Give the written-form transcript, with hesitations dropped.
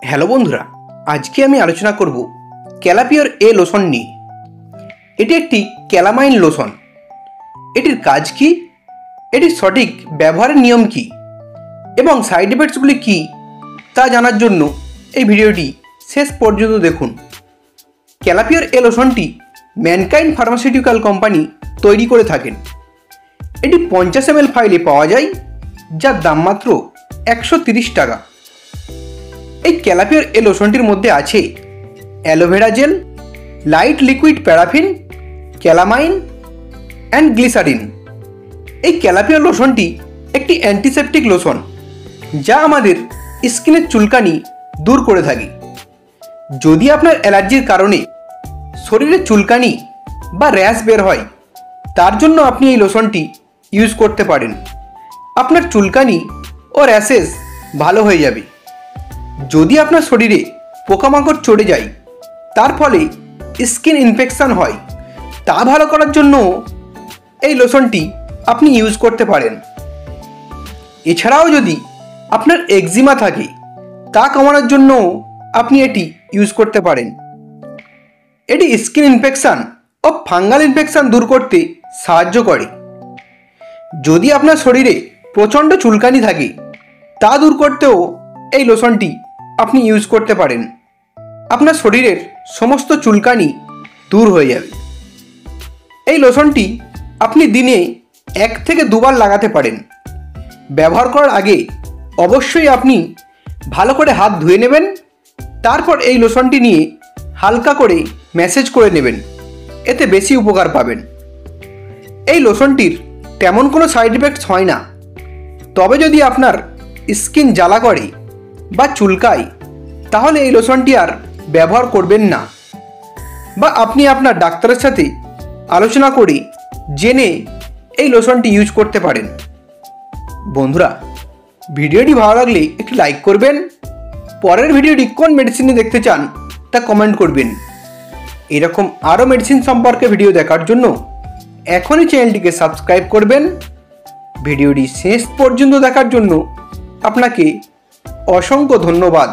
Hello বন্ধুরা, আজকে আমি আলোচনা করব ক্যালাপিওর এ লোশন নিয়ে। এটি একটি ক্যালামাইন লোশন। এটির কাজ কি, এটির সঠিক ব্যবহারের নিয়ম কি এবং সাইড এফেক্টসগুলি কি তা জানার জন্য এই ভিডিওটি শেষ পর্যন্ত দেখুন। ক্যালাপিওর এ লোশনটি ম্যানকাইন্ড ফার্মাসিউটিক্যাল কোম্পানি তৈরি করে থাকেন। এটি 50 ml ফাইলে পাওয়া যায়, যার দাম মাত্র 130 টাকা। এই ক্যালাপিওর এ লোশনটির মধ্যে আছে aloe vera gel, light liquid paraffin, calamine and glycerine. এই ক্যালাপিওর লোশনটি একটি অ্যান্টিসেপটিক লোশন, যা আমাদের স্কিনের চুলকানি দূর করে থাকে। যদি আপনার অ্যালার্জির কারণে শরীরে চুলকানি বা র্যাশ বের হয়, তার জন্য আপনি এই লোশনটি ইউজ করতে পারেন। আপনার চুলকানি ও র্যাশেস ভালো হয়ে যাবে। যদি আপনার শরীরে পোকামাকড় চড়ে যায়, তার ফলে স্কিন ইনফেকশন হয়, তা ভালো করার জন্য এই লোশনটি আপনি ইউজ করতে পারেন। এছাড়াও যদি আপনার একজিমা থাকে, তা কমানোর জন্য আপনি এটি ইউজ করতে পারেন। এটি স্কিন ইনফেকশন ও ফাঙ্গাল ইনফেকশন দূর করতে সাহায্য করে। যদি আপনার শরীরে প্রচণ্ড চুলকানি থাকে, তা দূর করতেও এই লোশনটি আপনি ইউজ করতে পারেন। আপনার শরীরের সমস্ত চুলকানি দূর হয়ে যাবে। এই লোশনটি আপনি দিনে 1 থেকে 2 বার লাগাতে পারেন। ব্যবহার করার আগে অবশ্যই আপনি ভালো করে হাত ধুয়ে নেবেন। তারপর এই লোশনটি নিয়ে হালকা করে ম্যাসেজ করে নেবেন, এতে বেশি উপকার পাবেন। এই লোশনটির তেমন কোনো সাইড এফেক্টস হয় না। তবে যদি আপনার স্কিন জ্বালা করে বা চুলকায়, তাহলে এই লোশনটি আর ব্যবহার করবেন না, বা আপনি আপনার ডাক্তারের সাথে আলোচনা করে জেনে এই লোশনটি ইউজ করতে পারেন। বন্ধুরা, ভিডিওটি ভালো লাগলে একটি লাইক করবেন। পরের ভিডিওটি কোন মেডিসিনে দেখতে চান তা কমেন্ট করবেন। এরকম আরও মেডিসিন সম্পর্কে ভিডিও দেখার জন্য এখনই চ্যানেলটিকে সাবস্ক্রাইব করবেন। ভিডিওটি শেষ পর্যন্ত দেখার জন্য আপনাকে অসংখ্য ধন্যবাদ।